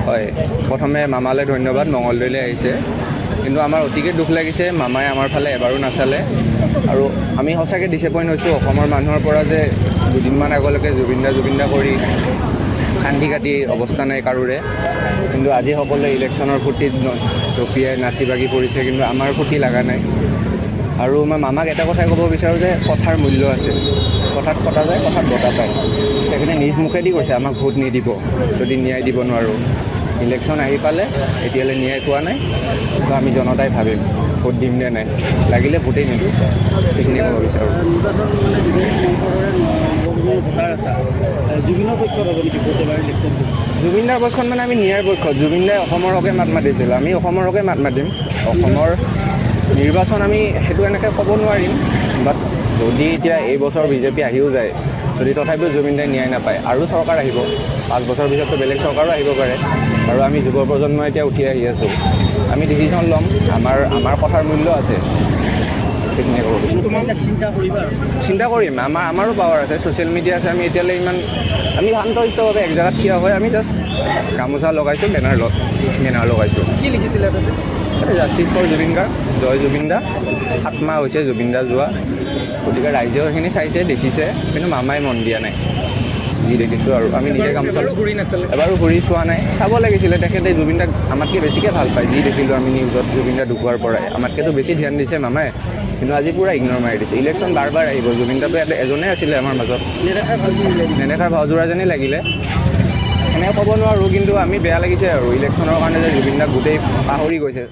হয়, প্ৰথমে মামালৈ ধন্যবাদ, মঙলদৈলৈ আহিছে। কিন্তু আমাৰ অতিকে দুখ লাগিছে, মামাই আমাৰ ফালে এবাৰো নাচালে। আৰু আমি সঁচাকৈ ডিচএপইণ্ট হৈছোঁ অসমৰ মানুহৰ পৰা যে দুদিনমান আগলৈকে জুবিন দা কৰি কান্দি কাটি অৱস্থা নাই কাৰোৰে। কিন্তু আজি সকলোৱে ইলেকশ্যনৰ ফূৰ্তিত জঁপিয়াই নাচি বাগি পৰিছে, কিন্তু আমাৰ ফূৰ্তি লগা নাই। আৰু মই মামাক এটা কথাই ক'ব বিচাৰোঁ যে কথাৰ মূল্য আছে। কথাত কটা যায়, কথাত বটা পায়। তেখেতে নিজ মুখেদি কৈছে আমাক ভোট নিদিব যদি ন্যায় দিব নোৱাৰোঁ। ইলেকশ্যন আহি পালে, এতিয়ালৈ ন্যায় পোৱা নাই, তো আমি জনতাই ভাবিম ভোট দিম নে নাই। লাগিলে ভোটেই নিদিওঁ, সেইখিনিয়ে ক'ব বিচাৰোঁ। জুবিনদাৰ পক্ষত মানে আমি ন্যায়ৰ পক্ষত। জুবিনদাই অসমৰ হকে মাত মাতিছিল, আমি অসমৰ হকে মাত মাতিম। অসমৰ নিৰ্বাচন আমি সেইটো এনেকৈ ক'ব নোৱাৰিম। বাট যদি এতিয়া এই বছৰ বিজেপি আহিও যায়, যদি তথাপিও জুবিনদাই ন্যায় নাপায়, আৰু চৰকাৰ আহিব, 5 বছৰ পিছততো বেলেগ চৰকাৰো আহিব পাৰে। আৰু আমি যুৱ প্ৰজন্ম এতিয়া উঠি আহি আছোঁ, আমি ডিচিশ্যন ল'ম, আমাৰ কথাৰ মূল্য আছে। সেইখিনিয়ে ক'ব বিচাৰোঁ। চিন্তা কৰিম, আমাৰো পাৱাৰ আছে, ছ'চিয়েল মিডিয়া আছে। আমি এতিয়ালৈ আমি শান্তশিষ্টভাৱে এক জেগাত থিয় হৈ আমি জাষ্ট গামোচা লগাইছোঁ, বেনাৰ লগাইছোঁ। কি লিখিছিলে তাতে? জাষ্টিছ ফৰ জুবিন গাৰ্গ, জয় জুবিন দা। 7 মাহ হৈছে জুবিন দা যোৱা, গতিকে ৰাইজেও সেইখিনি চাইছে, দেখিছে, কিন্তু মামাই মন দিয়া নাই। যি দেখিছোঁ আৰু আমি নিজে গামোচা এবাৰো ঘূৰি চোৱা নাই। চাব লাগিছিলে, তেখেতে জুবিন দাক আমাতকৈ বেছিকৈ ভাল পায়। যি দেখিলোঁ আমি নিউজত জুবিন দা ঢুকোৱাৰ পৰাই আমাতকৈতো বেছি ধ্যান দিছে মামাই, কিন্তু আজি পূৰা ইগন'ৰ মাৰি দিছে। ইলেকশ্যন বাৰ আহিব, জুবিন দাটো এজনেই আছিলে আমাৰ মাজত, নেদেখাৰ ভাওজোৰা যেনেই লাগিলে। এনেকৈ ক'ব নোৱাৰোঁ, কিন্তু আমি বেয়া লাগিছে আৰু ইলেকশ্যনৰ কাৰণে যে জুবিন দাক গোটেই পাহৰি গৈছে।